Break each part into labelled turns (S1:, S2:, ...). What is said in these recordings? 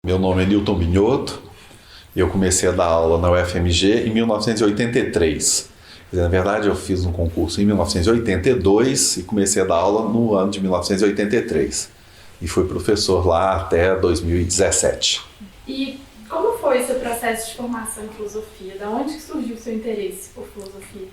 S1: Meu nome é Newton Minhoto. Eu comecei a dar aula na UFMG em 1983. Na verdade, eu fiz um concurso em 1982 e comecei a dar aula no ano de 1983. E fui professor lá até 2017.
S2: E como foi seu processo de formação em filosofia? Da onde que surgiu o seu interesse por filosofia?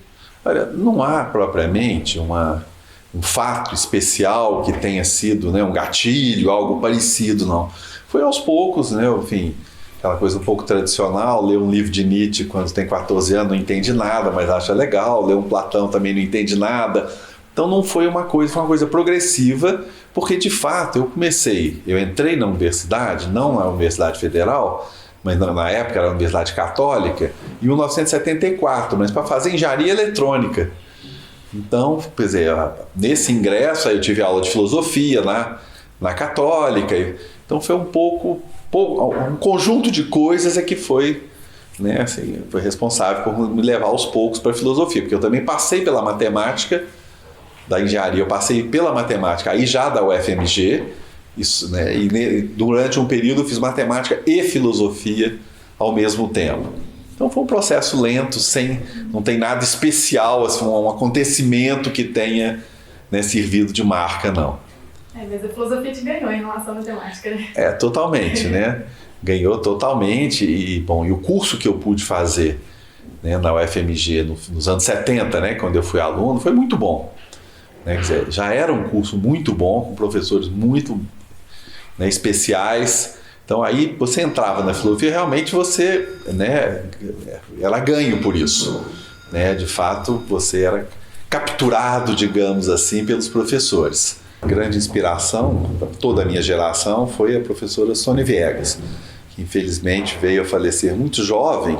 S1: Olha, não há propriamente um fato especial que tenha sido, né, um gatilho, algo parecido, não. Foi aos poucos, né, enfim, aquela coisa um pouco tradicional, ler um livro de Nietzsche quando tem 14 anos não entende nada, mas acha legal, ler um Platão também não entende nada. Então não foi uma coisa progressiva, porque de fato eu entrei na universidade, não na Universidade Federal, mas na época era a Universidade Católica, em 1974, mas para fazer engenharia eletrônica. Então, quer dizer, nesse ingresso aí eu tive aula de filosofia na Católica. Então foi um conjunto de coisas que foi, né, assim, foi responsável por me levar aos poucos para a filosofia, porque eu também passei pela matemática da engenharia, eu passei pela matemática aí já da UFMG, isso, né, e durante um período eu fiz matemática e filosofia ao mesmo tempo. Então foi um processo lento, não tem nada especial, assim, um acontecimento que tenha, né, servido de marca, não.
S2: Mas a filosofia te ganhou em relação à matemática, né?
S1: Totalmente, né? Ganhou totalmente e o curso que eu pude fazer, né, na UFMG nos anos 70, né, quando eu fui aluno, foi muito bom. Né? Quer dizer, já era um curso muito bom, com professores muito, né, especiais. Então aí você entrava na filosofia, realmente você, né, era ganho por isso. Né? De fato, você era capturado, digamos assim, pelos professores. A grande inspiração para toda a minha geração foi a professora Sônia Viegas, que infelizmente veio a falecer muito jovem,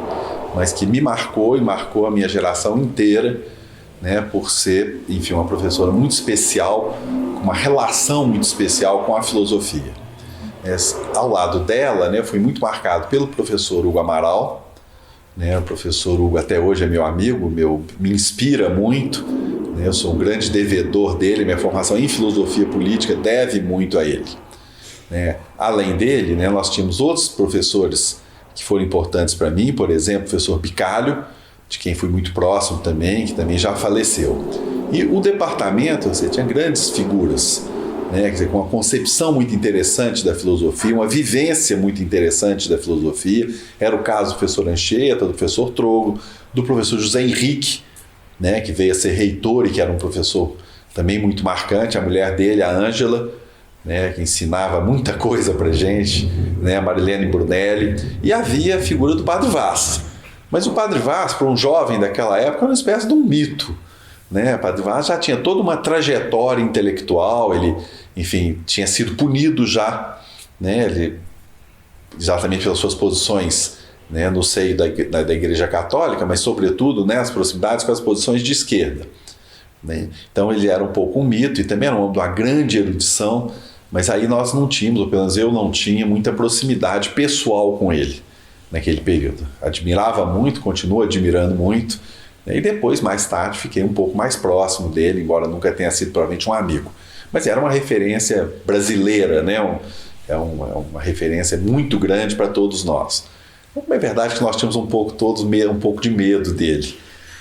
S1: mas que me marcou e marcou a minha geração inteira, né, por ser, enfim, uma professora muito especial, com uma relação muito especial com a filosofia. Ao lado dela, né, fui muito marcado pelo professor Hugo Amaral, né, o professor Hugo até hoje é meu amigo, me inspira muito, né, eu sou um grande devedor dele, minha formação em filosofia política deve muito a ele. Né. Além dele, né, nós tínhamos outros professores que foram importantes para mim, por exemplo, o professor Bicalho, de quem fui muito próximo também, que também já faleceu. E o departamento, você tinha grandes figuras, né, quer dizer, com uma concepção muito interessante da filosofia, uma vivência muito interessante da filosofia. Era o caso do professor Anchieta, do professor Trogo, do professor José Henrique, né, que veio a ser reitor e que era um professor também muito marcante, a mulher dele, a Ângela, né, que ensinava muita coisa para gente, né, a Marilene Brunelli, e havia a figura do Padre Vaz. Mas o Padre Vaz, para um jovem daquela época, era uma espécie de um mito. Né? O Padre Vaz já tinha toda uma trajetória intelectual, ele, enfim, tinha sido punido já, né? Ele, exatamente pelas suas posições, né, no seio da Igreja Católica, mas sobretudo, né, as proximidades com as posições de esquerda. Né? Então ele era um pouco um mito e também era um homem de uma grande erudição, mas aí nós não tínhamos, ou pelo menos eu não tinha, muita proximidade pessoal com ele naquele período. Admirava muito, continuo admirando muito, e depois, mais tarde, fiquei um pouco mais próximo dele, embora nunca tenha sido provavelmente um amigo. Mas era uma referência brasileira, né? Uma referência muito grande para todos nós. É verdade que nós tínhamos um pouco de medo dele,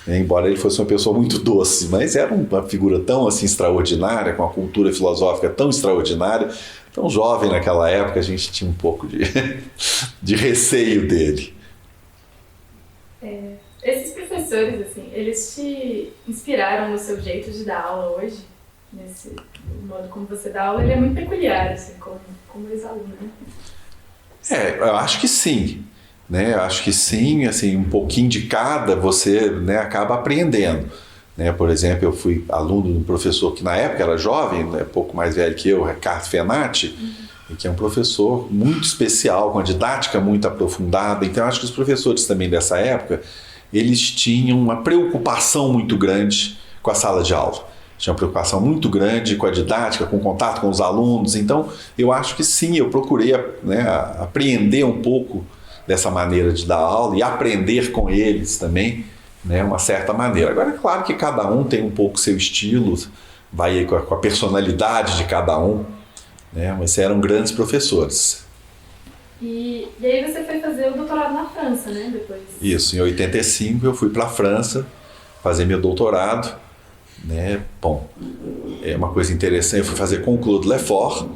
S1: né? Embora ele fosse uma pessoa muito doce, mas era uma figura tão assim extraordinária, com uma cultura filosófica tão extraordinária, tão jovem naquela época, a gente tinha um pouco de receio dele.
S2: Esses professores, assim, eles te inspiraram no seu jeito de dar aula hoje? Nesse modo como você dá aula, ele é muito peculiar, assim, como ex-aluno, né?
S1: Eu acho que sim. Né? Eu acho que sim, assim, um pouquinho de cada você, né, acaba aprendendo. Né? Por exemplo, eu fui aluno de um professor que na época era jovem, né, pouco mais velho que eu, Ricardo Fenati, que é um professor muito especial, com uma didática muito aprofundada. Então eu acho que os professores também dessa época, eles tinham uma preocupação muito grande com a sala de aula. Tinha uma preocupação muito grande com a didática, com o contato com os alunos. Então, eu acho que sim, eu procurei, né, apreender um pouco dessa maneira de dar aula e aprender com eles também, né, uma certa maneira. Agora, é claro que cada um tem um pouco seu estilo, vai aí com a personalidade de cada um, né, mas eram grandes professores.
S2: E aí você foi fazer o doutorado na França, né? Depois.
S1: Isso, em 85 eu fui para a França fazer meu doutorado, né? Bom, é uma coisa interessante, eu fui fazer com o Claude Lefort,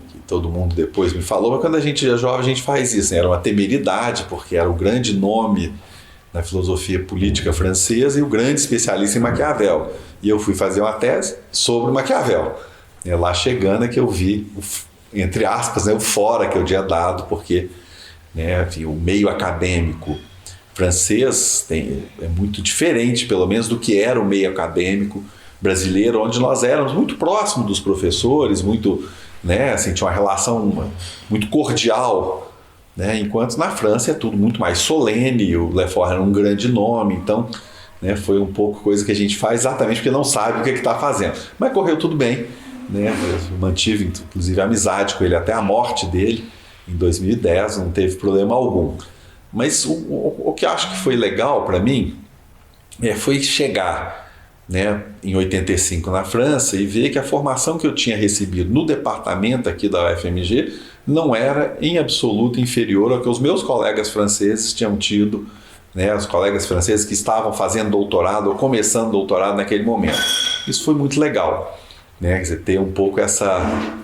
S1: que todo mundo depois me falou, mas quando a gente é jovem a gente faz isso, né? Era uma temeridade, porque era o grande nome na filosofia política francesa e o grande especialista em Maquiavel. E eu fui fazer uma tese sobre Maquiavel. É lá chegando é que eu vi, entre aspas, né, o fora que eu tinha dado, porque, né, enfim, o meio acadêmico francês é muito diferente, pelo menos, do que era o meio acadêmico brasileiro, onde nós éramos muito próximos dos professores, muito, né, assim, tinha uma relação muito cordial, né, enquanto na França é tudo muito mais solene, o Lefort era um grande nome, então, né, foi um pouco coisa que a gente faz exatamente porque não sabe o que está fazendo. Mas correu tudo bem, né, eu mantive inclusive amizade com ele até a morte dele, em 2010, não teve problema algum. Mas o que eu acho que foi legal para mim foi chegar, né, em 85 na França e ver que a formação que eu tinha recebido no departamento aqui da UFMG não era em absoluto inferior ao que os meus colegas franceses tinham tido, né, os colegas franceses que estavam fazendo doutorado ou começando doutorado naquele momento. Isso foi muito legal, né, quer dizer, ter um pouco essa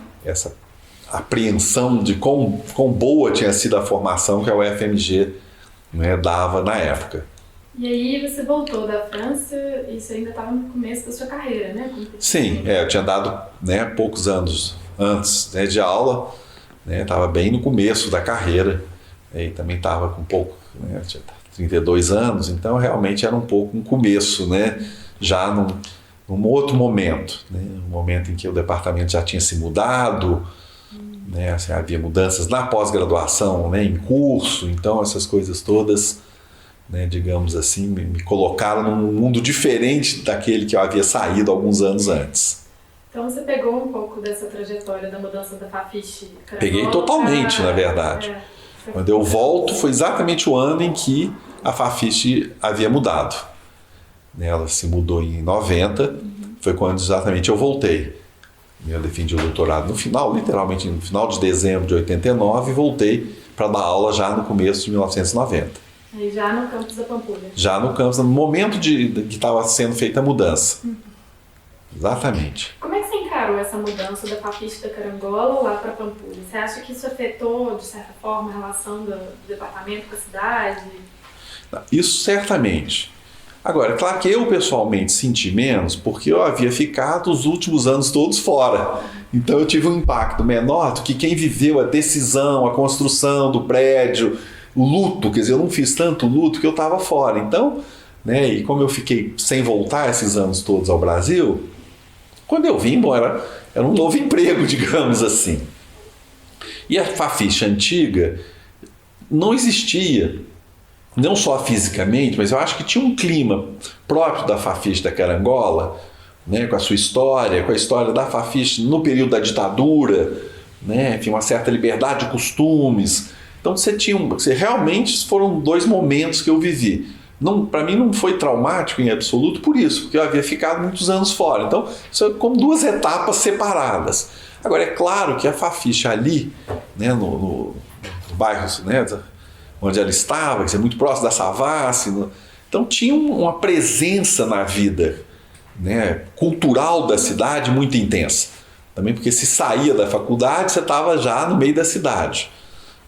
S1: apreensão de quão boa tinha sido a formação que a UFMG, né, dava na época.
S2: E aí você voltou da França e isso ainda estava no começo da sua carreira, né?
S1: Sim, eu tinha dado, né, poucos anos antes, né, de aula, estava bem no começo da carreira, e também estava com pouco, né, tinha 32 anos, então realmente era um pouco um começo, né, já num outro momento, né, um momento em que o departamento já tinha se mudado, né, assim, havia mudanças na pós-graduação, né, em curso, então essas coisas todas, né, digamos assim, me colocaram num mundo diferente daquele que eu havia saído alguns anos antes.
S2: Então você pegou um pouco dessa trajetória da mudança da Fafiche?
S1: Peguei totalmente, na verdade. Quando eu volto, foi exatamente o ano em que a Fafiche havia mudado. Ela se mudou em 90, foi quando exatamente eu voltei. Eu defendi o doutorado no final, literalmente no final de dezembro de 89, e voltei para dar aula já no começo de 1990.
S2: Aí já no campus da Pampulha? Já
S1: no campus, no momento que estava sendo feita a mudança. Exatamente.
S2: Como é que você encarou essa mudança da Fafiche da Carangola lá para Pampulha? Você acha que isso afetou, de certa forma, a relação do departamento com a cidade?
S1: Isso certamente. Agora, claro que eu pessoalmente senti menos porque eu havia ficado os últimos anos todos fora. Então eu tive um impacto menor do que quem viveu a decisão, a construção do prédio, o luto. Quer dizer, eu não fiz tanto luto que eu estava fora. Então, né, e como eu fiquei sem voltar esses anos todos ao Brasil, quando eu vim, bom, era um novo emprego, digamos assim. E a Fafiche antiga não existia. Não só fisicamente, mas eu acho que tinha um clima próprio da Fafiche da Carangola, né, com a sua história, com a história da Fafiche no período da ditadura, né, enfim, uma certa liberdade de costumes. Então você realmente foram dois momentos que eu vivi. Para mim não foi traumático em absoluto por isso, porque eu havia ficado muitos anos fora. Então, isso é como duas etapas separadas. Agora, é claro que a Fafiche ali, né, no bairro, né, onde ela estava, quer dizer, muito próximo da Savassi, então tinha uma presença na vida, né, cultural da cidade muito intensa. Também porque se saía da faculdade, você estava já no meio da cidade,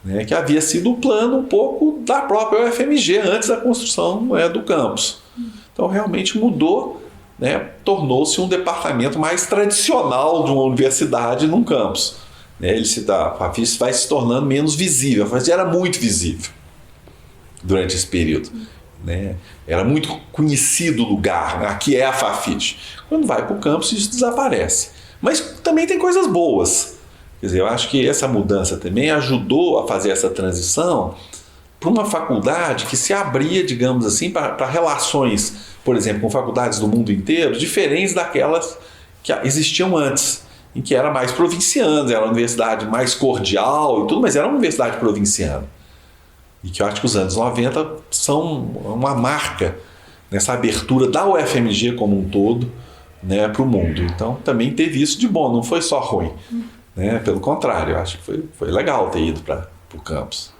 S1: né, que havia sido o plano um pouco da própria UFMG antes da construção, né, do campus. Então realmente mudou, né, tornou-se um departamento mais tradicional de uma universidade num campus. A Fafiche vai se tornando menos visível, a Fafiche era muito visível durante esse período, né? Era muito conhecido o lugar, né? Aqui é a Fafiche. Quando vai para o campus, isso desaparece. Mas também tem coisas boas. Quer dizer, eu acho que essa mudança também ajudou a fazer essa transição para uma faculdade que se abria, digamos assim, para relações, por exemplo, com faculdades do mundo inteiro, diferentes daquelas que existiam antes, em que era mais provinciana, era uma universidade mais cordial e tudo, mas era uma universidade provinciana. E que eu acho que os anos 90 são uma marca nessa abertura da UFMG como um todo, né, para o mundo. Então também teve isso de bom, não foi só ruim. Né? Pelo contrário, eu acho que foi legal ter ido para o campus.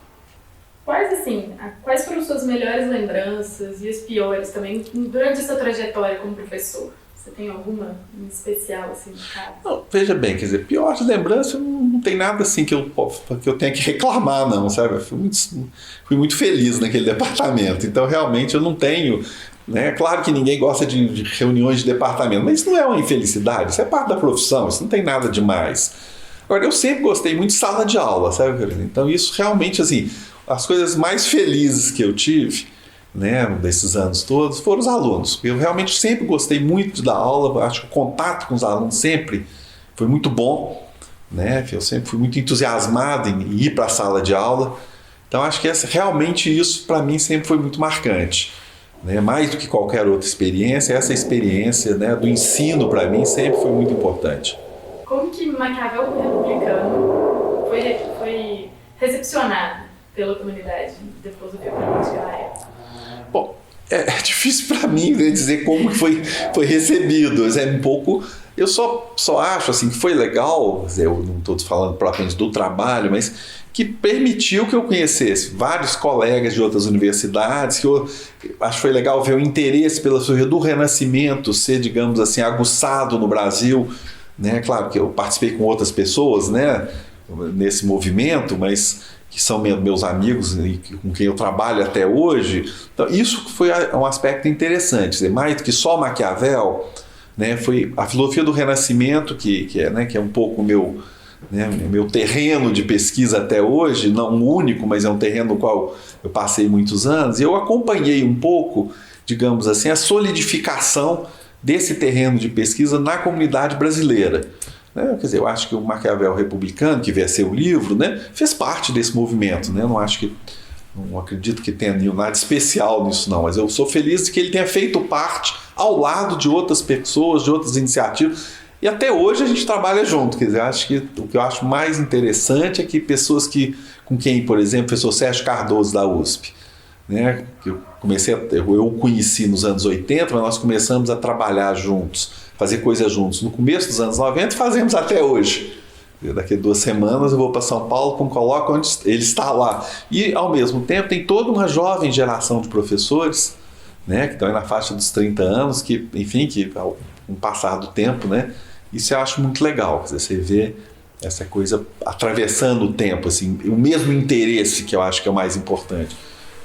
S2: Quais foram suas melhores lembranças e as piores também durante essa trajetória como professor? Você tem alguma em especial, assim, de casa?
S1: Não, veja bem, quer dizer, piores lembranças não tem nada assim que eu tenha que reclamar, não, sabe? Eu fui muito feliz naquele departamento, então realmente eu não tenho, né? Claro que ninguém gosta de reuniões de departamento, mas isso não é uma infelicidade, isso é parte da profissão, isso não tem nada demais. Agora, eu sempre gostei muito de sala de aula, sabe, Carolina? Então isso realmente, assim, as coisas mais felizes que eu tive, né, desses anos todos, foram os alunos. Eu realmente sempre gostei muito de dar aula, acho que o contato com os alunos sempre foi muito bom, né? Eu sempre fui muito entusiasmado em ir para a sala de aula. Então acho que realmente isso para mim sempre foi muito marcante, né? Mais do que qualquer outra experiência, essa experiência, né, do ensino para mim sempre foi muito importante.
S2: Como que Maquiavel Republicano foi recepcionado pela comunidade da filosofia política na época?
S1: Bom, é difícil para mim, né, dizer como foi recebido. É um pouco. Eu só acho assim, que foi legal, eu não estou falando propriamente do trabalho, mas que permitiu que eu conhecesse vários colegas de outras universidades, que eu acho que foi legal ver o interesse pela filosofia do Renascimento ser, digamos assim, aguçado no Brasil, né? Claro que eu participei com outras pessoas, né, nesse movimento, mas que são meus amigos e com quem eu trabalho até hoje. Então, isso foi um aspecto interessante, mais do que só Maquiavel, né, foi a filosofia do Renascimento, que é um pouco meu terreno de pesquisa até hoje, não o único, mas é um terreno no qual eu passei muitos anos, e eu acompanhei um pouco, digamos assim, a solidificação desse terreno de pesquisa na comunidade brasileira. Quer dizer, eu acho que o Maquiavel Republicano, que veio a ser o livro, né, fez parte desse movimento, né? Não acredito que tenha nada especial nisso, não, mas eu sou feliz de que ele tenha feito parte ao lado de outras pessoas, de outras iniciativas, e até hoje a gente trabalha junto. Quer dizer, acho que o que eu acho mais interessante é que pessoas com quem, por exemplo, o professor Sérgio Cardoso da USP, né, que eu o conheci nos anos 80, mas nós começamos a trabalhar juntos, fazer coisas juntos no começo dos anos 90 e fazemos até hoje. Daqui a 2 semanas eu vou para São Paulo com um colóquio onde ele está lá. E, ao mesmo tempo, tem toda uma jovem geração de professores, né, que estão aí na faixa dos 30 anos, que, enfim, que com o passar do tempo, né, isso eu acho muito legal. Quer dizer, você vê essa coisa atravessando o tempo, assim, o mesmo interesse, que eu acho que é o mais importante,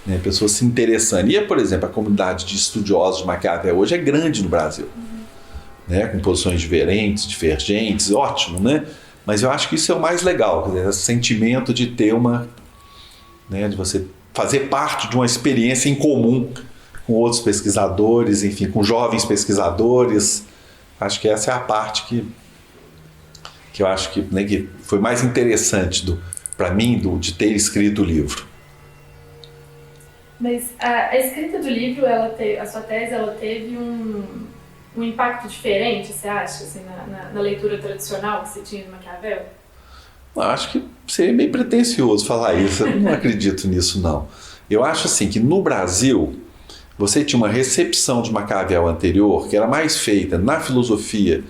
S1: né, pessoas se interessando. E, por exemplo, a comunidade de estudiosos de Maquiavel hoje é grande no Brasil, né, com posições diferentes, divergentes, ótimo, né? Mas eu acho que isso é o mais legal, quer dizer, esse sentimento de ter né, de você fazer parte de uma experiência em comum com outros pesquisadores, enfim, com jovens pesquisadores. Acho que essa é a parte que eu acho que, né, que foi mais interessante para mim de ter escrito o livro.
S2: Mas a escrita do livro, a sua tese, ela teve um impacto diferente, você acha, assim, na leitura tradicional que você tinha de Maquiavel?
S1: Acho que seria meio pretensioso falar isso, eu não acredito nisso, não. Eu acho assim que no Brasil você tinha uma recepção de Maquiavel anterior que era mais feita na filosofia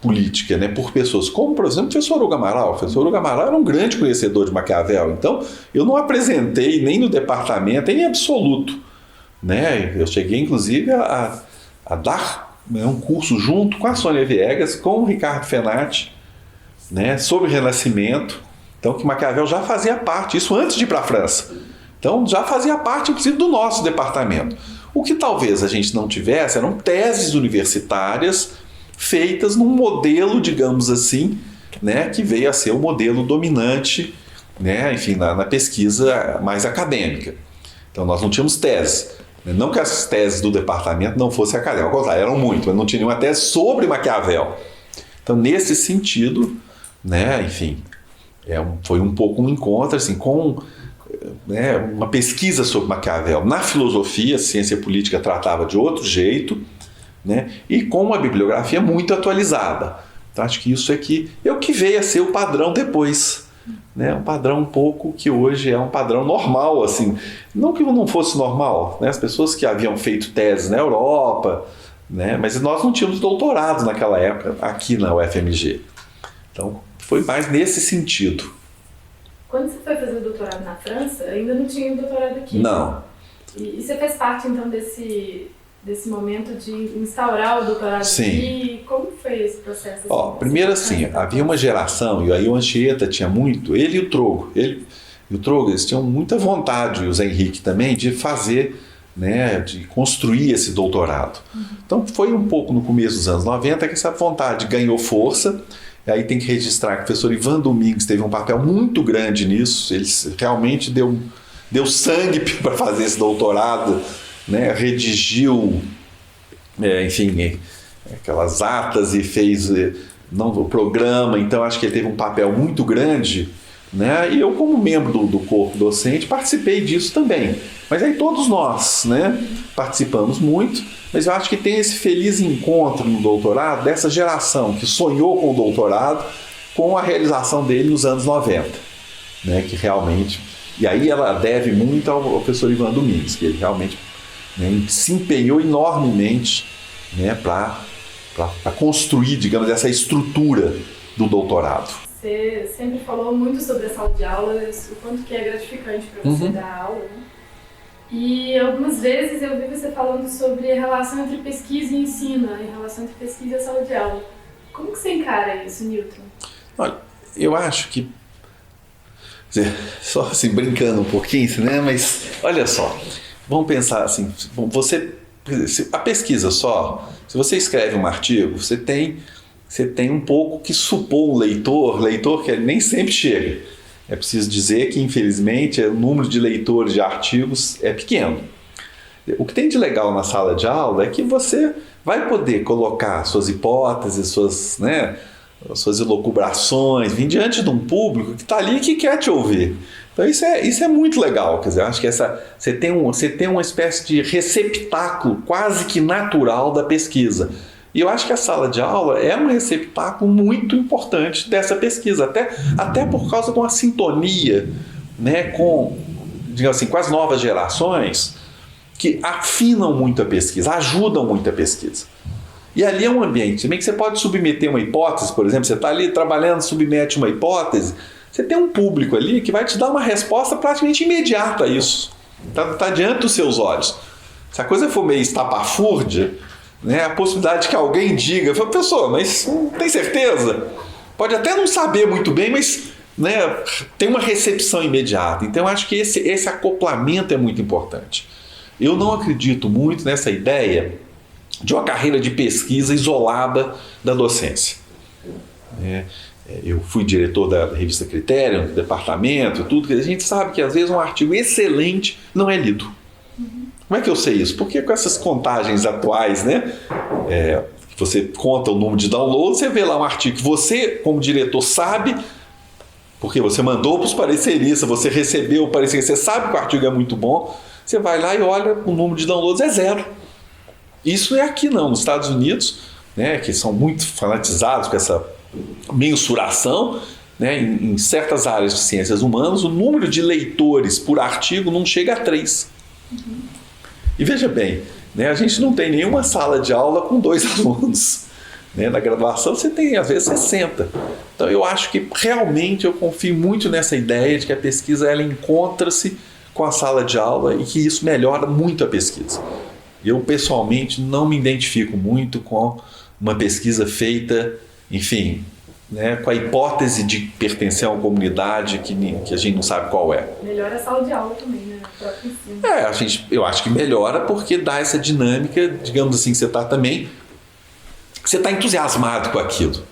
S1: política, né, por pessoas como, por exemplo, o professor Hugo Amaral. O professor Hugo Amaral era um grande conhecedor de Maquiavel, então eu não apresentei nem no departamento em absoluto, né? Eu cheguei inclusive a dar um curso junto com a Sônia Viegas, com o Ricardo Fenati, né, sobre Renascimento. Então, que Maquiavel já fazia parte, isso antes de ir para a França. Então, já fazia parte, inclusive, do nosso departamento. O que talvez a gente não tivesse eram teses universitárias feitas num modelo, digamos assim, né, que veio a ser o modelo dominante, né, enfim, na pesquisa mais acadêmica. Então, nós não tínhamos teses. Não que as teses do departamento não fossem acadêmicas, ao contrário, eram muito, mas não tinha nenhuma tese sobre Maquiavel. Então, nesse sentido, né, enfim, foi um pouco um encontro assim, com, né, uma pesquisa sobre Maquiavel. Na filosofia, a ciência política tratava de outro jeito, né, e com uma bibliografia muito atualizada. Então, acho que isso é o que veio a ser o padrão depois. Né, um padrão um pouco que hoje é um padrão normal, assim, não que não fosse normal, né, as pessoas que haviam feito teses na Europa, né, mas nós não tínhamos doutorado naquela época aqui na UFMG, então foi mais nesse sentido.
S2: Quando você foi fazer o doutorado na França, ainda não tinha o doutorado aqui.
S1: Não.
S2: E você fez parte, então, desse momento de instaurar o doutorado
S1: Sim.
S2: aqui? Como foi esse processo? Assim,
S1: Primeiro assim, havia uma geração, e aí o Anchieta tinha muito, ele e o Trogo, eles tinham muita vontade, e o Zé Henrique também, de fazer, né, de construir esse doutorado. Então foi um pouco no começo dos anos 90 que essa vontade ganhou força. E aí tem que registrar que o professor Ivan Domingues teve um papel muito grande nisso, ele realmente deu sangue para fazer esse doutorado, né, redigiu, enfim, aquelas atas e fez o programa, então acho que ele teve um papel muito grande, né, e eu como membro do corpo docente participei disso também. Mas aí todos nós, né, participamos muito, mas eu acho que tem esse feliz encontro no doutorado dessa geração que sonhou com o doutorado com a realização dele nos anos 90, né, que realmente... E aí ela deve muito ao professor Ivan Domingues, que ele realmente, né, se empenhou enormemente, né, para construir, digamos, essa estrutura do doutorado.
S2: Você sempre falou muito sobre a sala de aula, o quanto que é gratificante para você dar aula, né? E algumas vezes eu vi você falando sobre a relação entre pesquisa e ensino, a relação entre pesquisa e a sala de aula. Como que você encara isso, Newton?
S1: Olha, eu acho que, só assim, brincando um pouquinho, né? Mas olha só, vamos pensar assim, a pesquisa só, se você escreve um artigo, você tem um pouco que supor um leitor que ele nem sempre chega. É preciso dizer que, infelizmente, o número de leitores de artigos é pequeno. O que tem de legal na sala de aula é que você vai poder colocar suas hipóteses, suas elucubrações, vir diante de um público que está ali e que quer te ouvir. Então isso é muito legal. Quer dizer, eu acho que você tem uma espécie de receptáculo quase que natural da pesquisa. E eu acho que a sala de aula é um receptáculo muito importante dessa pesquisa, até por causa de uma sintonia, né, com as novas gerações que afinam muito a pesquisa, ajudam muito a pesquisa. E ali é um ambiente também que você pode submeter uma hipótese, por exemplo, você está ali trabalhando, submete uma hipótese, você tem um público ali que vai te dar uma resposta praticamente imediata a isso. Está diante dos seus olhos. Se a coisa for meio estapafúrdia, né, a possibilidade que alguém diga, professor, mas não tem certeza? Pode até não saber muito bem, mas, né, tem uma recepção imediata. Então, eu acho que esse acoplamento é muito importante. Eu não acredito muito nessa ideia de uma carreira de pesquisa isolada da docência. Eu fui diretor da revista Critério, do departamento, tudo. A gente sabe que, às vezes, um artigo excelente não é lido. Como é que eu sei isso? Porque com essas contagens atuais, né, você conta o número de downloads, você vê lá um artigo que você, como diretor, sabe, porque você mandou para os pareceristas, você recebeu o parecer, você sabe que o artigo é muito bom, você vai lá e olha, o número de downloads é 0. Isso é aqui não, nos Estados Unidos, né, que são muito fanatizados com essa mensuração, né, em certas áreas de ciências humanas, o número de leitores por artigo não chega a 3. E veja bem, né, a gente não tem nenhuma sala de aula com 2 alunos. Né? Na graduação você tem, às vezes, 60. Então eu acho que realmente eu confio muito nessa ideia de que a pesquisa ela encontra-se com a sala de aula e que isso melhora muito a pesquisa. Eu, pessoalmente, não me identifico muito com uma pesquisa feita, enfim, né, com a hipótese de pertencer a uma comunidade que a gente não sabe qual é.
S2: Melhora a sala de aula também, né?
S1: Eu acho que melhora porque dá essa dinâmica, digamos assim, você está entusiasmado com aquilo.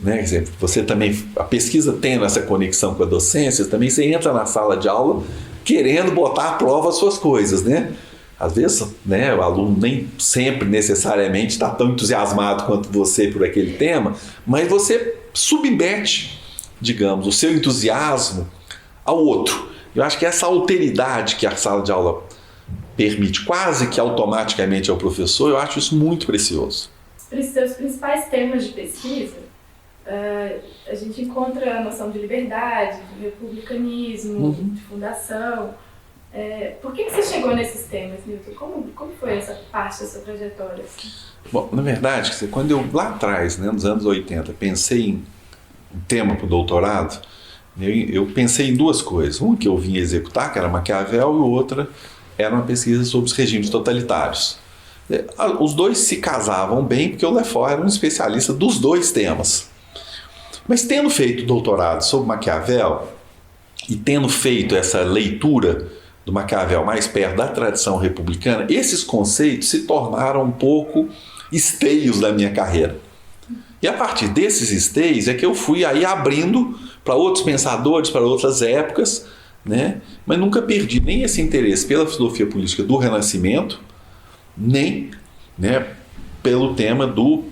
S1: Né? Quer dizer, você também, a pesquisa tendo essa conexão com a docência, também você entra na sala de aula querendo botar à prova as suas coisas, né? Às vezes, né, o aluno nem sempre necessariamente está tão entusiasmado quanto você por aquele tema, mas você submete, digamos, o seu entusiasmo ao outro. Eu acho que essa alteridade que a sala de aula permite quase que automaticamente ao professor, eu acho isso muito precioso.
S2: Os seus principais temas de pesquisa, a gente encontra a noção de liberdade, de republicanismo, de fundação. Por que você chegou nesses temas, Newton? Como foi essa parte da sua trajetória? Assim?
S1: Bom, na verdade, quando eu lá atrás, né, nos anos 80, pensei em um tema para o doutorado, eu pensei em duas coisas. Uma que eu vinha executar, que era Maquiavel, e outra era uma pesquisa sobre os regimes totalitários. Os dois se casavam bem, porque o Lefort era um especialista dos dois temas. Mas tendo feito doutorado sobre Maquiavel e tendo feito essa leitura do Maquiavel mais perto da tradição republicana, esses conceitos se tornaram um pouco esteios da minha carreira. E a partir desses esteios é que eu fui aí abrindo para outros pensadores, para outras épocas, né? Mas nunca perdi nem esse interesse pela filosofia política do Renascimento, nem, né, pelo tema do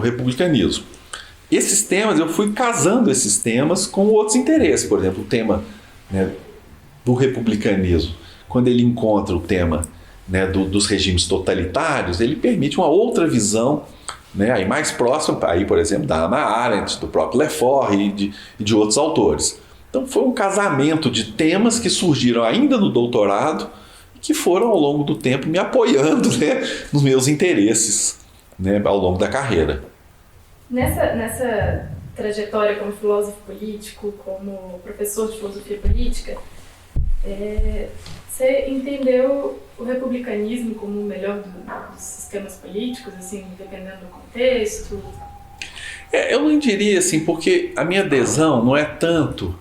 S1: republicanismo. Esses temas, eu fui casando esses temas com outros interesses. Por exemplo, o tema, né, do republicanismo, quando ele encontra o tema, né, dos regimes totalitários, ele permite uma outra visão, né, aí mais próximo, aí, por exemplo, da Hannah Arendt, do próprio Lefort e de outros autores. Então foi um casamento de temas que surgiram ainda no doutorado e que foram ao longo do tempo me apoiando, né, nos meus interesses, né, ao longo da carreira.
S2: Nessa trajetória como filósofo político, como professor de filosofia política, você entendeu o republicanismo como o melhor dos sistemas políticos, assim, dependendo do contexto?
S1: Eu não diria assim, porque a minha adesão não é tanto,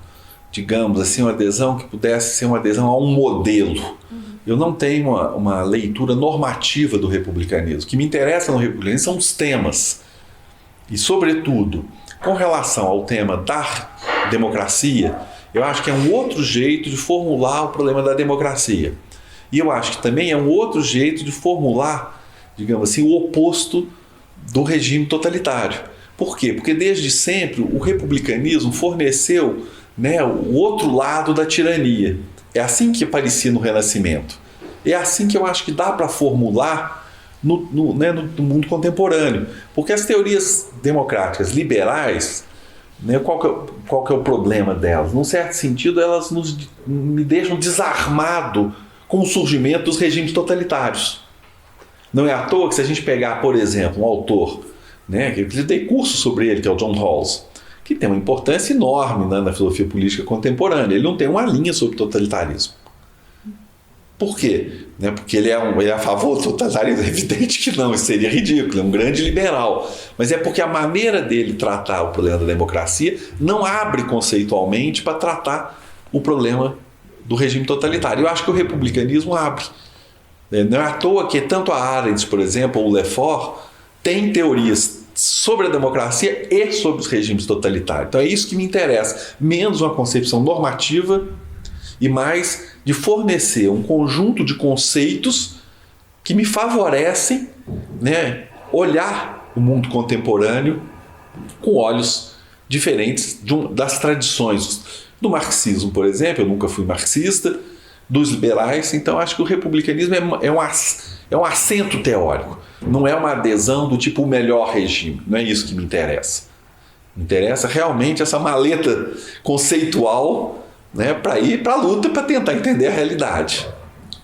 S1: digamos assim, uma adesão que pudesse ser uma adesão a um modelo. Eu não tenho uma leitura normativa do republicanismo. O que me interessa no republicanismo são os temas. E, sobretudo, com relação ao tema da democracia, eu acho que é um outro jeito de formular o problema da democracia. E eu acho que também é um outro jeito de formular, digamos assim, o oposto do regime totalitário. Por quê? Porque desde sempre o republicanismo forneceu, né, o outro lado da tirania. É assim que aparecia no Renascimento. É assim que eu acho que dá para formular no mundo contemporâneo. Porque as teorias democráticas liberais, né, qual que é o problema delas? Num certo sentido, elas me deixam desarmado com o surgimento dos regimes totalitários. Não é à toa que, se a gente pegar, por exemplo, um autor, né, que eu dei curso sobre ele, que é o John Rawls, que tem uma importância enorme, né, na filosofia política contemporânea. Ele não tem uma linha sobre totalitarismo. Por quê? Porque ele é a favor do totalitarismo? É evidente que não, isso seria ridículo, é um grande liberal. Mas é porque a maneira dele tratar o problema da democracia não abre conceitualmente para tratar o problema do regime totalitário. Eu acho que o republicanismo abre. Não é à toa que tanto a Arendt, por exemplo, ou o Lefort, tem teorias sobre a democracia e sobre os regimes totalitários. Então é isso que me interessa. Menos uma concepção normativa e mais de fornecer um conjunto de conceitos que me favorecem, né, olhar o mundo contemporâneo com olhos diferentes das tradições do marxismo, por exemplo. Eu nunca fui marxista, dos liberais, então acho que o republicanismo é um assento teórico, não é uma adesão do tipo o melhor regime, não é isso que me interessa. Me interessa realmente essa maleta conceitual, né, para ir para a luta, para tentar entender a realidade.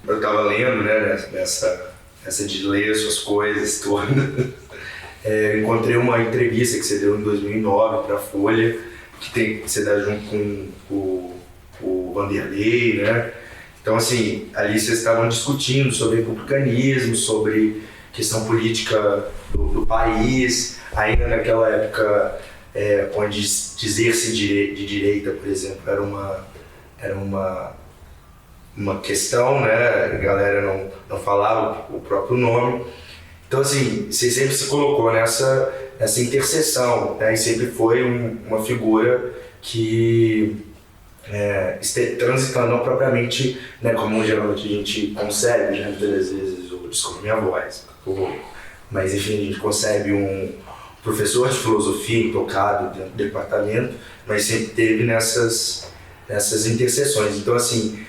S3: Eu estava lendo, né, essa de ler suas coisas todas. Encontrei uma entrevista que você deu em 2009 para a Folha, que você dá junto com o Vanderlei, né? Então, assim, ali vocês estavam discutindo sobre republicanismo, sobre questão política do país, ainda naquela época onde dizer-se de direita, por exemplo, era uma questão, né? A galera não falava o próprio nome. Então, assim, você sempre se colocou nessa interseção, né? E sempre foi uma figura que transitando não propriamente, né, como geralmente a gente concebe, né, às vezes, desculpa minha voz, mas enfim, a gente concebe um professor de filosofia intocado dentro do departamento, mas sempre teve nessas interseções. Então, assim,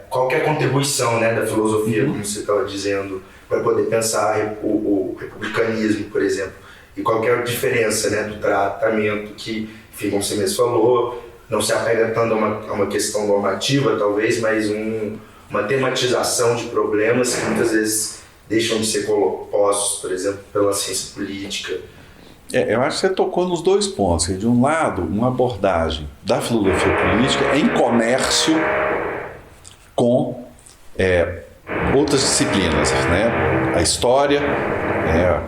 S3: qual que é a contribuição, né, da filosofia, como você estava dizendo, para poder pensar o republicanismo, por exemplo, e qual que é a diferença, né, do tratamento que, enfim, como você mesmo falou, não se apega tanto a uma questão normativa, talvez, mas uma tematização de problemas que muitas vezes deixam de ser postos, por exemplo, pela ciência política.
S1: Eu acho que você tocou nos dois pontos. De um lado, uma abordagem da filosofia política em comércio com outras disciplinas, né? A história,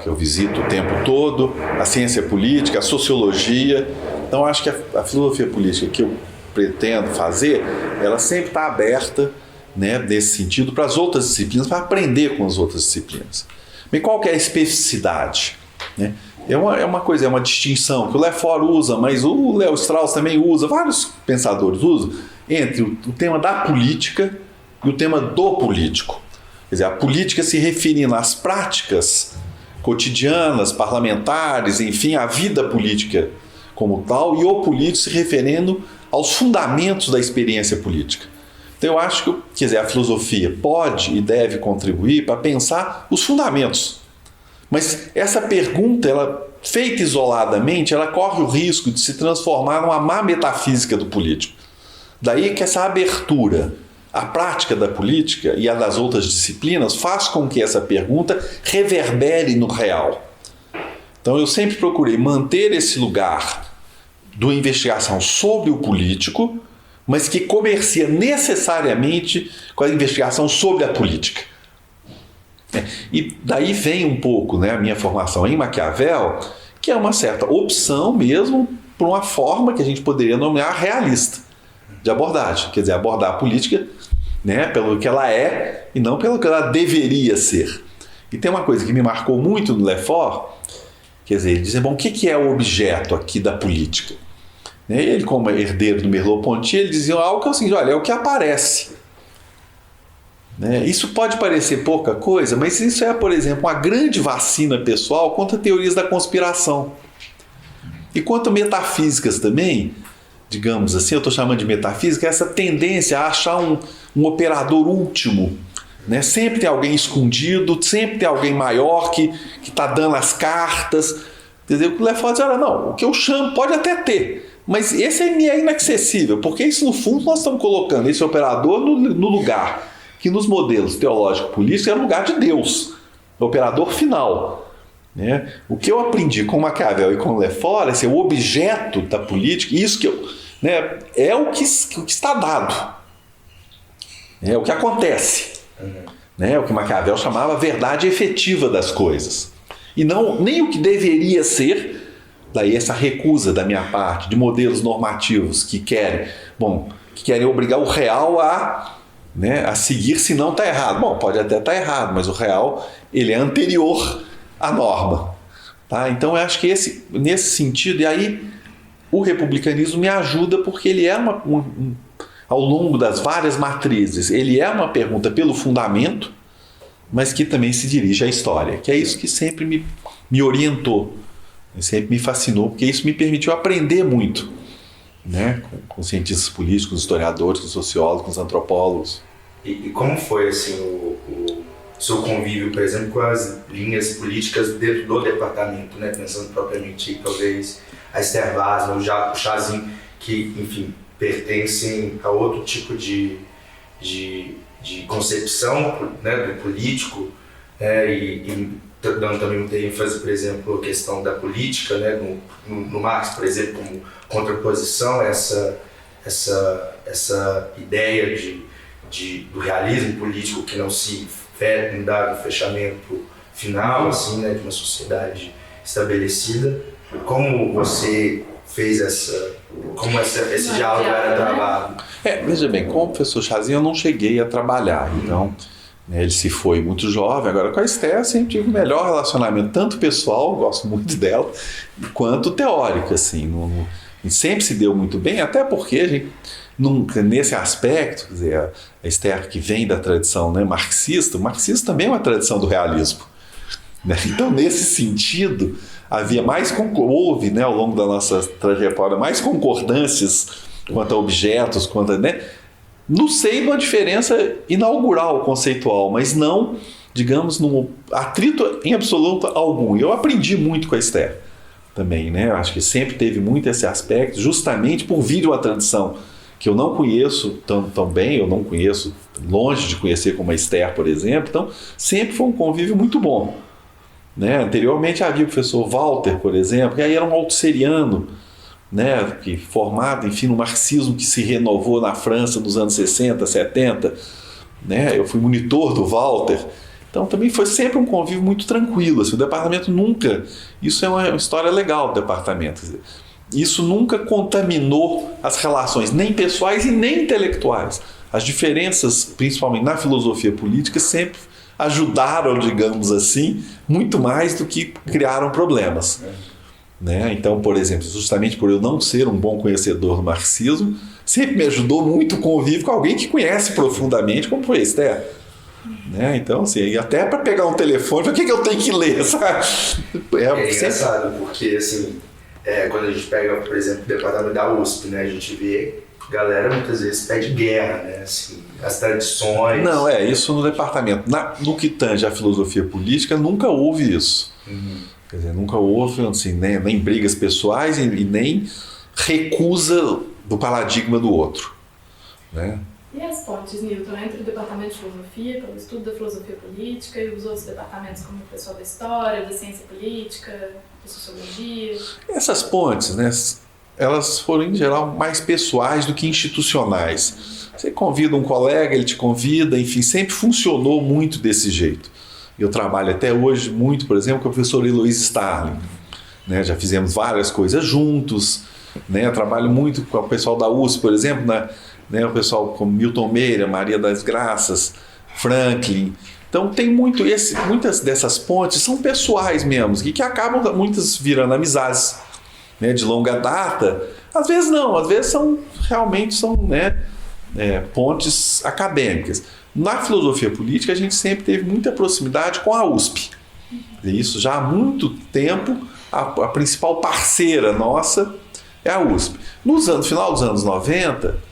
S1: que eu visito o tempo todo, a ciência política, a sociologia. Então, acho que a filosofia política que eu pretendo fazer, ela sempre está aberta, né, nesse sentido, para as outras disciplinas, para aprender com as outras disciplinas. Mas qual que é a especificidade? Né? É uma distinção que o Lefort usa, mas o Léo Strauss também usa, vários pensadores usam, entre o tema da política e o tema do político. Quer dizer, a política se referindo às práticas cotidianas, parlamentares, enfim, a vida política como tal, e o político se referindo aos fundamentos da experiência política. Então eu acho que, quer dizer, a filosofia pode e deve contribuir para pensar os fundamentos. Mas essa pergunta, ela, feita isoladamente, ela corre o risco de se transformar numa má metafísica do político. Daí que essa abertura à prática da política e a das outras disciplinas faz com que essa pergunta reverbere no real. Então eu sempre procurei manter esse lugar da investigação sobre o político, mas que comercia necessariamente com a investigação sobre a política. E daí vem um pouco, né, a minha formação em Maquiavel, que é uma certa opção mesmo por uma forma que a gente poderia nomear realista de abordagem. Quer dizer, abordar a política, né, pelo que ela é e não pelo que ela deveria ser. E tem uma coisa que me marcou muito no Lefort, quer dizer, ele diz, bom, o que é o objeto aqui da política? Ele, como herdeiro do Merleau-Ponty, ele dizia algo que é o seguinte, olha, é o que aparece. Isso pode parecer pouca coisa, mas isso é, por exemplo, uma grande vacina pessoal contra teorias da conspiração. E quanto metafísicas também, digamos assim, eu estou chamando de metafísica, essa tendência a achar um operador último. Sempre tem alguém escondido, sempre tem alguém maior que está dando as cartas. Entendeu? O Lefort diz, olha, não, o que eu chamo pode até ter, mas esse é inacessível, porque isso, no fundo, nós estamos colocando esse operador no lugar que nos modelos teológico-políticos é o lugar de Deus, o operador final. O que eu aprendi com Maquiavel e com Lefort é ser o objeto da política, isso que é o que está dado, é o que acontece, o que Maquiavel chamava a verdade efetiva das coisas, e não nem o que deveria ser. Daí essa recusa da minha parte de modelos normativos que querem obrigar o real a seguir, se não está errado. Bom, pode até estar errado, mas o real ele é anterior à norma. Tá? Então eu acho que nesse sentido, e aí o republicanismo me ajuda porque ele é ao longo das várias matrizes, ele é uma pergunta pelo fundamento, mas que também se dirige à história, que é isso que sempre me orientou. Sempre me fascinou, porque isso me permitiu aprender muito, com cientistas políticos, com historiadores, com sociólogos, com antropólogos.
S3: E como foi assim, o seu convívio, por exemplo, com as linhas políticas dentro do departamento, pensando propriamente, talvez, a Esther Vaz, o Chazin, que, enfim, pertencem a outro tipo de concepção do político, e dando também muita ênfase, por exemplo, a questão da política, no Marx, por exemplo, como contraposição a essa ideia do realismo político que não se dá no fechamento final, assim, de uma sociedade estabelecida. Como você fez esse diálogo era travado?
S1: Veja bem, com o professor Chazin eu não cheguei a trabalhar, então ele se foi muito jovem. Agora com a Esther eu sempre tive o melhor relacionamento, tanto pessoal, gosto muito dela, quanto teórico, assim, sempre se deu muito bem, até porque a gente, nesse aspecto, quer dizer, a Esther que vem da tradição marxista, o marxismo também é uma tradição do realismo, então nesse sentido houve ao longo da nossa trajetória mais concordâncias quanto a objetos, quanto a, no seio de uma diferença inaugural, conceitual, mas não, digamos, num atrito em absoluto algum. E eu aprendi muito com a Esther também, Eu acho que sempre teve muito esse aspecto, justamente por vir de uma tradição que eu não conheço tão bem, eu não conheço, longe de conhecer como a Esther, por exemplo, então sempre foi um convívio muito bom. né? Anteriormente havia o professor Walter, por exemplo, que aí era um altusseriano, né? Que formado, enfim, no marxismo que se renovou na França nos anos 60, 70, né? Eu fui monitor do Walter. Então também foi sempre um convívio muito tranquilo. Assim, o departamento nunca... Isso é uma história legal do departamento. Quer dizer, isso nunca contaminou as relações, nem pessoais e nem intelectuais. As diferenças, principalmente na filosofia política, sempre ajudaram, digamos assim, muito mais do que criaram problemas. Né? Então, por exemplo, justamente por eu não ser um bom conhecedor do marxismo, sempre me ajudou muito o convívio com alguém que conhece profundamente, como foi Esther. Né? Então, assim, até para pegar um telefone, o que eu tenho que ler? Sabe?
S3: É engraçado, porque assim, quando a gente pega, por exemplo, o departamento da USP, né, a gente vê galera muitas vezes pede guerra, né? Assim, as tradições.
S1: Não, isso no departamento. No que tange a filosofia política, nunca houve isso. Quer dizer, nunca houve assim, nem brigas pessoais e nem recusa do paradigma do outro. Né?
S2: E as pontes, Newton, entre o departamento de filosofia, pelo estudo da filosofia política, e os outros departamentos, como o pessoal da história, da ciência política, da sociologia?
S1: Essas pontes, né, elas foram, em geral, mais pessoais do que institucionais. Você convida um colega, ele te convida, enfim, sempre funcionou muito desse jeito. Eu trabalho até hoje muito, por exemplo, com o professor Eloise Starling. Né, já fizemos várias coisas juntos. Né, eu trabalho muito com o pessoal da USP, por exemplo, né, o pessoal como Milton Meira, Maria das Graças, Franklin. Então tem muitas dessas pontes são pessoais mesmo, que acabam muitas virando amizades, né, de longa data. Às vezes não, às vezes realmente são, né, pontes acadêmicas. Na filosofia política a gente sempre teve muita proximidade com a USP. E isso já há muito tempo, a principal parceira nossa é a USP. No final dos anos 90,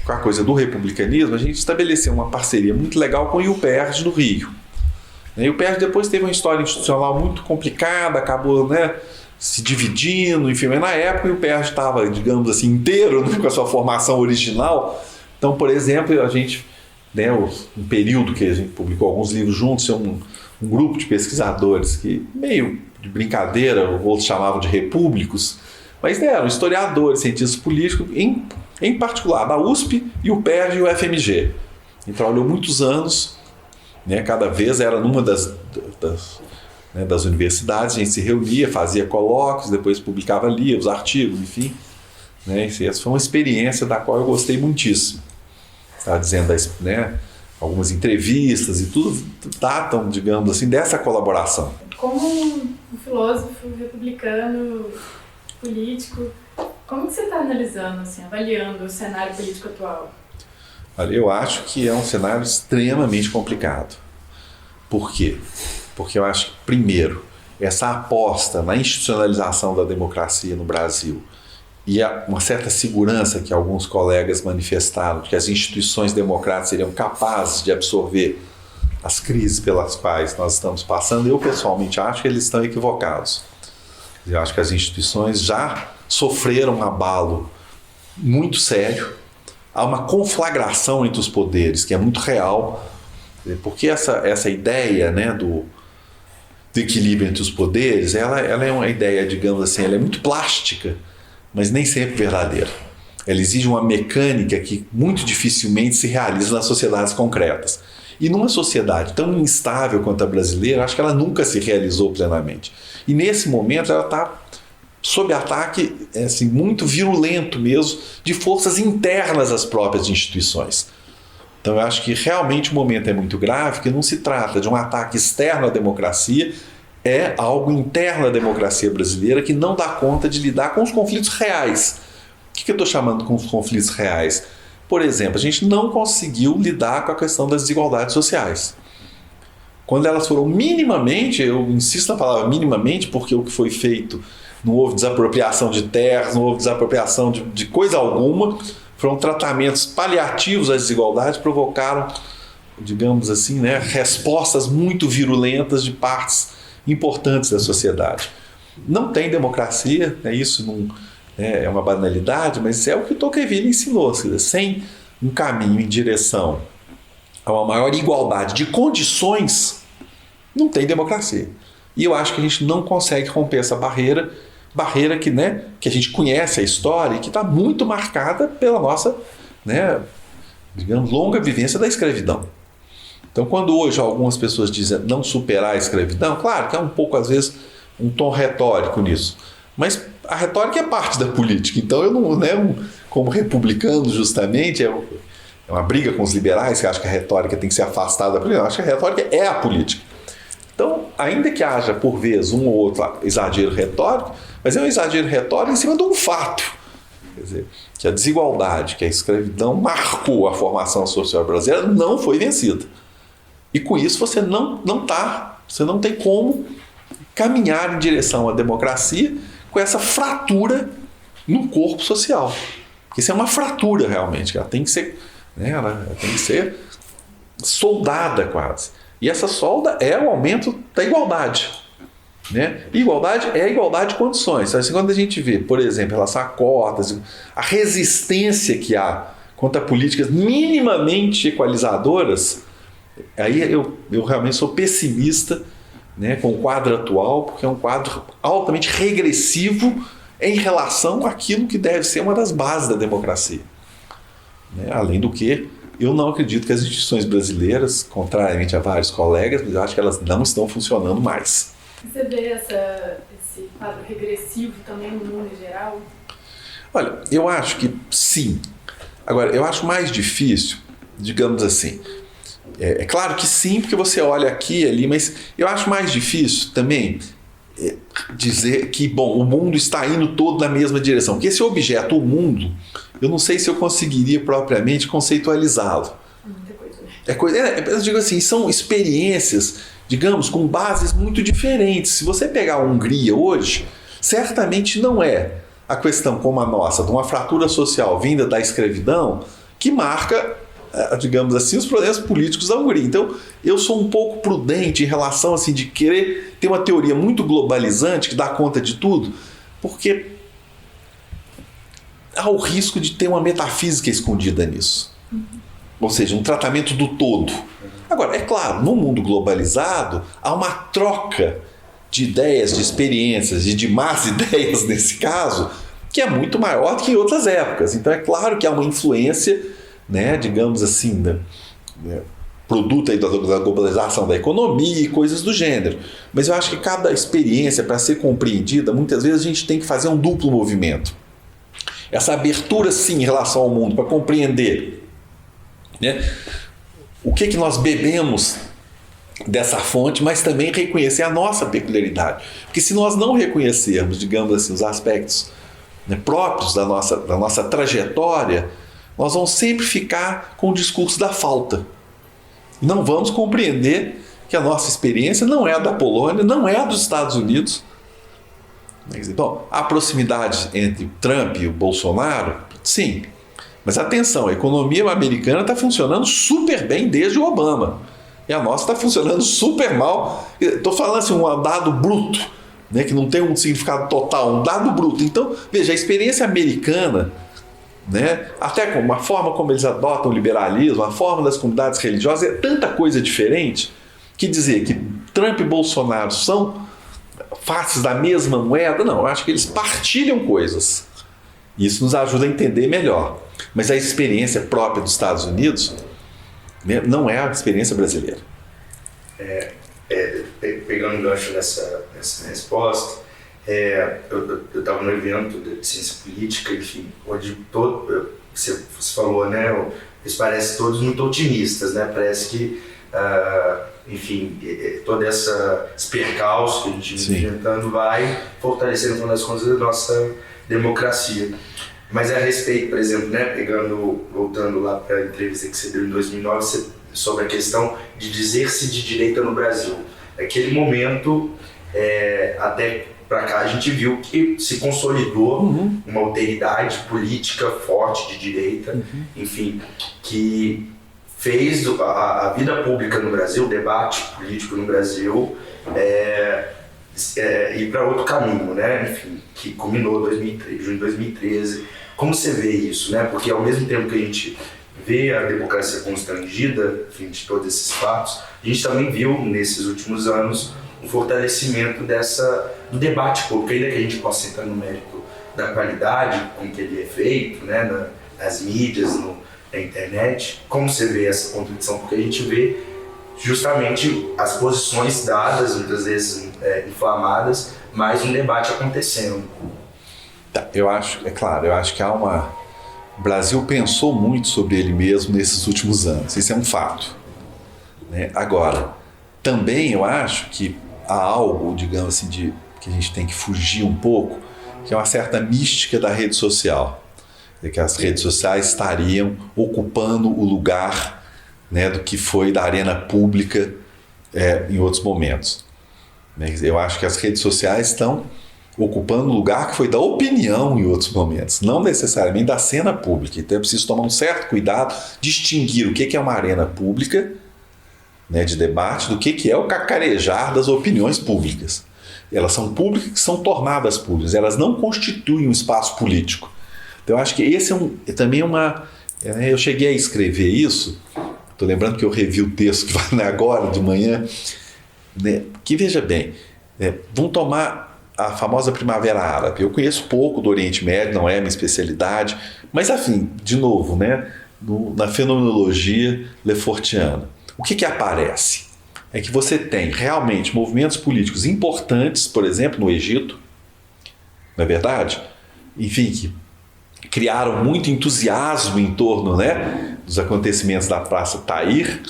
S1: com a coisa do republicanismo, a gente estabeleceu uma parceria muito legal com o IUPERJ do Rio. E o IUPERJ depois teve uma história institucional muito complicada, acabou, né, se dividindo, enfim, mas na época o IUPERJ estava, digamos assim, inteiro, né, com a sua formação original. Então, por exemplo, a gente, né, um período que a gente publicou alguns livros juntos, um grupo de pesquisadores que, meio de brincadeira, outros chamavam de repúblicos, mas eram historiadores, cientistas políticos, em particular da USP, e o IUPERJ e o FMG. Então, trabalhou muitos anos, né, cada vez era numa das universidades, a gente se reunia, fazia colóquios, depois publicava livros, artigos, enfim. Né, essa foi uma experiência da qual eu gostei muitíssimo. Estava dizendo, né, algumas entrevistas e tudo datam, digamos assim, dessa colaboração.
S2: Como um filósofo republicano, político, como que você está analisando, assim, avaliando o cenário político atual?
S1: Olha, eu acho que é um cenário extremamente complicado. Por quê? Porque eu acho que, primeiro, essa aposta na institucionalização da democracia no Brasil e uma certa segurança que alguns colegas manifestaram de que as instituições democráticas seriam capazes de absorver as crises pelas quais nós estamos passando, eu pessoalmente acho que eles estão equivocados. Eu acho que as instituições já sofreram um abalo muito sério. Há uma conflagração entre os poderes que é muito real, porque essa ideia, né, do equilíbrio entre os poderes, ela é uma ideia, digamos assim, ela é muito plástica, mas nem sempre verdadeira. Ela exige uma mecânica que muito dificilmente se realiza nas sociedades concretas. E numa sociedade tão instável quanto a brasileira, acho que ela nunca se realizou plenamente. E nesse momento ela está sob ataque assim, muito virulento mesmo de forças internas às próprias instituições. Então eu acho que realmente o momento é muito grave, que não se trata de um ataque externo à democracia, é algo interno à democracia brasileira que não dá conta de lidar com os conflitos reais. O que eu estou chamando com os conflitos reais? Por exemplo, a gente não conseguiu lidar com a questão das desigualdades sociais. Quando elas foram minimamente, eu insisto na palavra minimamente, porque o que foi feito, não houve desapropriação de terras, não houve desapropriação de coisa alguma, foram tratamentos paliativos às desigualdades, provocaram, digamos assim, né, respostas muito virulentas de partes importantes da sociedade. Não tem democracia, né, isso não é uma banalidade, mas é o que Tocqueville ensinou, sem um caminho em direção a uma maior igualdade de condições, não tem democracia. E eu acho que a gente não consegue romper essa barreira que, né, que a gente conhece a história e que está muito marcada pela nossa, né, digamos, longa vivência da escravidão. Então, quando hoje algumas pessoas dizem não superar a escravidão, claro que é um pouco, às vezes, um tom retórico nisso. Mas a retórica é parte da política. Então, eu não, né, como republicano, justamente, é uma briga com os liberais que acham que a retórica tem que ser afastada da política. Eu acho que a retórica é a política. Então, ainda que haja, por vezes, um ou outro exagero retórico, mas é um exagero retórico em cima de um fato. Quer dizer, que a desigualdade, que a escravidão marcou a formação social brasileira, não foi vencida. E com isso você não tem como caminhar em direção à democracia com essa fratura no corpo social. Porque isso é uma fratura realmente, ela tem que ser, né, ela tem que ser soldada quase. E essa solda é o aumento da igualdade. Né? Igualdade é igualdade de condições. Assim, quando a gente vê, por exemplo, em relação a cotas, a resistência que há contra políticas minimamente equalizadoras, aí eu realmente sou pessimista, né, com o quadro atual, porque é um quadro altamente regressivo em relação àquilo que deve ser uma das bases da democracia. Né? Além do que, eu não acredito que as instituições brasileiras, contrariamente a vários colegas, eu acho que elas não estão funcionando mais.
S2: Você vê esse quadro regressivo também no mundo em geral?
S1: Olha, eu acho que sim. Agora, eu acho mais difícil, digamos assim, é claro que sim, porque você olha aqui e ali, mas eu acho mais difícil também dizer que, bom, o mundo está indo todo na mesma direção. Porque esse objeto, o mundo, eu não sei se eu conseguiria propriamente conceitualizá-lo. Muita coisa, né? Eu digo assim, são experiências, digamos, com bases muito diferentes. Se você pegar a Hungria hoje, certamente não é a questão como a nossa, de uma fratura social vinda da escravidão, que marca, digamos assim, os problemas políticos da Hungria. Então, eu sou um pouco prudente em relação assim, de querer ter uma teoria muito globalizante que dá conta de tudo, porque há o risco de ter uma metafísica escondida nisso. Ou seja, um tratamento do todo. Agora, é claro, no mundo globalizado, há uma troca de ideias, de experiências e de más ideias, nesse caso, que é muito maior do que em outras épocas. Então, é claro que há uma influência, né, digamos assim, produto aí da globalização da economia e coisas do gênero. Mas eu acho que cada experiência, para ser compreendida, muitas vezes a gente tem que fazer um duplo movimento. Essa abertura, sim, em relação ao mundo, para compreender, né, o que nós bebemos dessa fonte, mas também reconhecer a nossa peculiaridade. Porque se nós não reconhecermos, digamos assim, os aspectos, né, próprios da nossa trajetória, nós vamos sempre ficar com o discurso da falta. Não vamos compreender que a nossa experiência não é a da Polônia, não é a dos Estados Unidos. Bom, a proximidade entre Trump e o Bolsonaro, sim. Mas atenção, a economia americana está funcionando super bem desde o Obama. E a nossa está funcionando super mal. Estou falando assim, um dado bruto, né, que não tem um significado total, um dado bruto. Então, veja, a experiência americana, né, até com a forma como eles adotam o liberalismo, a forma das comunidades religiosas, é tanta coisa diferente que dizer que Trump e Bolsonaro são faces da mesma moeda, não, eu acho que eles partilham coisas. Isso nos ajuda a entender melhor. Mas a experiência própria dos Estados Unidos, né, não é a experiência brasileira.
S3: Pegando um gancho nessa resposta, eu estava no evento de ciência política, enfim, onde você falou, né, eles parecem todos muito otimistas, né, parece que, enfim, todo esse percalço que a gente vem enfrentando vai fortalecer, no final das contas, a nossa democracia. Mas a respeito, por exemplo, né, voltando lá para a entrevista que você deu em 2009, sobre a questão de dizer-se de direita no Brasil. Naquele momento, até para cá, a gente viu que se consolidou uma alteridade política forte de direita, enfim, que fez a vida pública no Brasil, o debate político no Brasil, ir para outro caminho, né? Enfim, que culminou em junho de 2013. Como você vê isso, né? Porque ao mesmo tempo que a gente vê a democracia constrangida, enfim, de todos esses fatos, a gente também viu nesses últimos anos um fortalecimento do debate público, ainda que a gente possa entrar no mérito da qualidade com que ele é feito, né, nas mídias, na internet. Como você vê essa contradição? Porque a gente vê justamente as posições dadas, muitas vezes inflamadas, mas um debate acontecendo.
S1: Eu acho que o Brasil pensou muito sobre ele mesmo nesses últimos anos, isso é um fato, né? Agora, também eu acho que há algo, digamos assim, que a gente tem que fugir um pouco, que é uma certa mística da rede social, que as redes sociais estariam ocupando o lugar, né, do que foi da arena pública em outros momentos. Eu acho que as redes sociais estão ocupando o lugar que foi da opinião em outros momentos, não necessariamente da cena pública. Então é preciso tomar um certo cuidado, distinguir o que é uma arena pública, né, de debate, do que é o cacarejar das opiniões públicas. Elas são públicas que são tornadas públicas, elas não constituem um espaço político. Então eu acho que esse também uma... Eu cheguei a escrever isso, estou lembrando que eu revi o texto que vai agora, de manhã, né, que veja bem, vão tomar a famosa Primavera Árabe. Eu conheço pouco do Oriente Médio, não é minha especialidade, mas afim, de novo, né, na fenomenologia lefortiana, o que aparece? É que você tem realmente movimentos políticos importantes, por exemplo, no Egito, não é verdade? Enfim, que criaram muito entusiasmo em torno, né, dos acontecimentos da Praça Tahrir,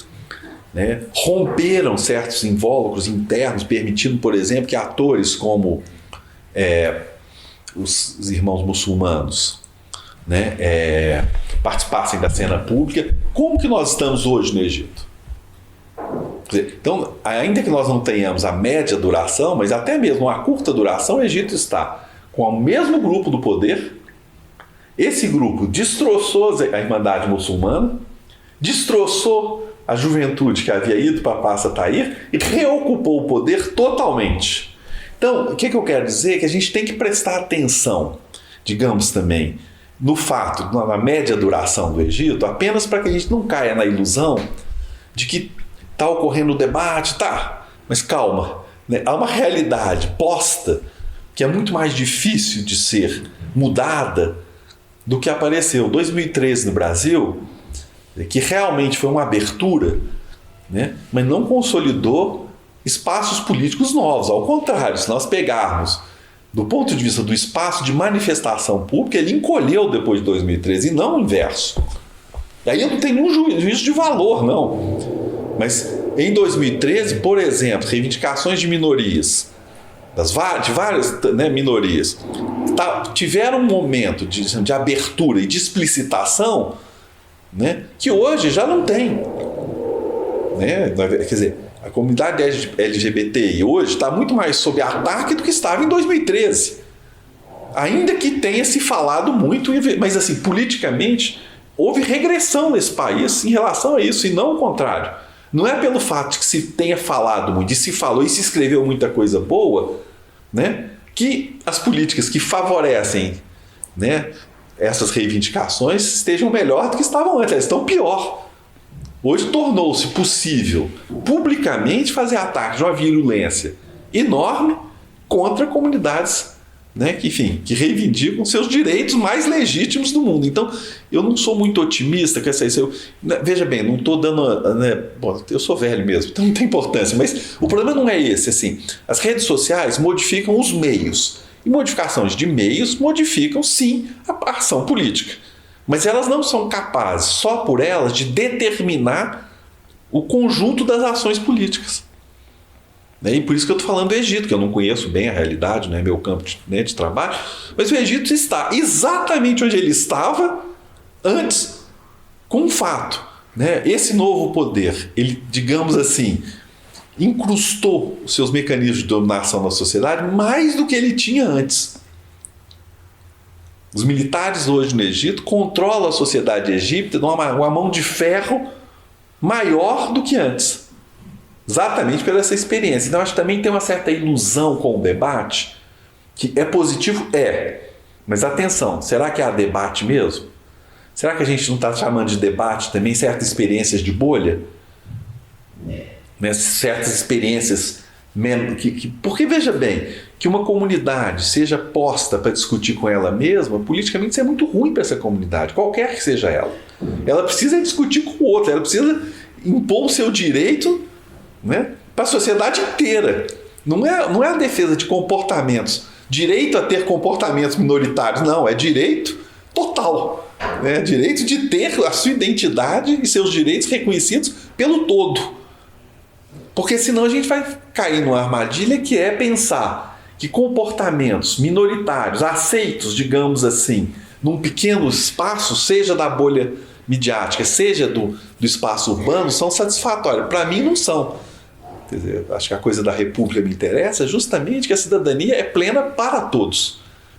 S1: né, romperam certos invólucros internos, permitindo, por exemplo, que atores como os irmãos muçulmanos, né, participassem da cena pública. Como que nós estamos hoje no Egito? Então, ainda que nós não tenhamos a média duração, mas até mesmo a curta duração, o Egito está com o mesmo grupo do poder. Esse grupo destroçou a Irmandade Muçulmana, destroçou a juventude que havia ido para a Praça Tahrir e reocupou o poder totalmente. Então, o que eu quero dizer é que a gente tem que prestar atenção, digamos também, no fato, na média duração do Egito, apenas para que a gente não caia na ilusão de que está ocorrendo o debate, mas calma, né? Há uma realidade posta que é muito mais difícil de ser mudada do que apareceu. 2013 no Brasil, que realmente foi uma abertura, né? Mas não consolidou espaços políticos novos. Ao contrário, se nós pegarmos do ponto de vista do espaço de manifestação pública, ele encolheu depois de 2013 e não o inverso. E aí eu não tenho nenhum juízo de valor, não. Mas em 2013, por exemplo, reivindicações de minorias, de várias, né, minorias, tiveram um momento de abertura e de explicitação, né, que hoje já não tem. Né? Quer dizer, a comunidade LGBTI hoje está muito mais sob ataque do que estava em 2013. Ainda que tenha se falado muito, mas assim, politicamente, houve regressão nesse país em relação a isso, e não o contrário. Não é pelo fato de que se tenha falado muito, e se falou e se escreveu muita coisa boa, né, que as políticas que favorecem, né, essas reivindicações estejam melhor do que estavam antes, elas estão pior. Hoje tornou-se possível publicamente fazer ataque de uma virulência enorme contra comunidades, né, que reivindicam seus direitos mais legítimos do mundo. Então, eu não sou muito otimista com essa... Veja bem, não estou dando... Né, bom, eu sou velho mesmo, então não tem importância, mas o problema não é esse. Assim, as redes sociais modificam os meios, e modificações de meios modificam, sim, a ação política. Mas elas não são capazes, só por elas, de determinar o conjunto das ações políticas. E por isso que eu estou falando do Egito, que eu não conheço bem a realidade, não é meu campo de trabalho, mas o Egito está exatamente onde ele estava antes, com um fato. Né? Esse novo poder, ele, digamos assim, incrustou os seus mecanismos de dominação na sociedade mais do que ele tinha antes. Os militares hoje no Egito controlam a sociedade egípcia de uma mão de ferro maior do que antes. Exatamente pela essa experiência. Então, acho que também tem uma certa ilusão com o debate, que é positivo? É. Mas atenção, será que há debate mesmo? Será que a gente não está chamando de debate também certas experiências de bolha? Né? Certas experiências... Porque, veja bem, que uma comunidade seja posta para discutir com ela mesma, politicamente isso é muito ruim para essa comunidade, qualquer que seja ela. Ela precisa discutir com o outro, ela precisa impor o seu direito, né, para a sociedade inteira. Não é a defesa de comportamentos, direito a ter comportamentos minoritários, não, é direito total. Né, direito de ter a sua identidade e seus direitos reconhecidos pelo todo. Porque senão a gente vai cair numa armadilha que é pensar que comportamentos minoritários, aceitos, digamos assim, num pequeno espaço, seja da bolha midiática, seja do espaço urbano, são satisfatórios. Para mim não são. Quer dizer, acho que a coisa da república me interessa justamente que a cidadania é plena para todos.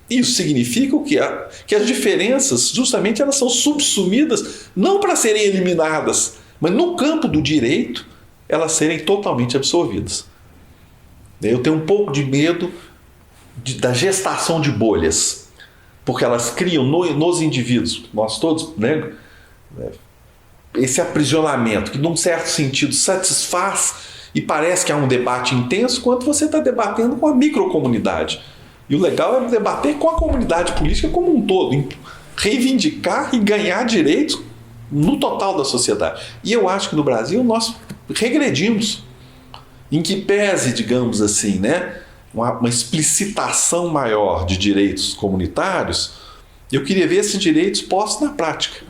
S1: Isso significa o quê? Que as diferenças, justamente, elas são subsumidas não para serem eliminadas, mas no campo do direito elas serem totalmente absorvidas. Eu tenho um pouco de medo da gestação de bolhas, porque elas criam nos indivíduos, nós todos, né, esse aprisionamento que, num certo sentido, satisfaz e parece que há um debate intenso quando você está debatendo com a microcomunidade. E o legal é debater com a comunidade política como um todo, reivindicar e ganhar direitos no total da sociedade. E eu acho que no Brasil nós regredimos, em que pese, digamos assim, né, uma explicitação maior de direitos comunitários. Eu queria ver esses direitos postos na prática,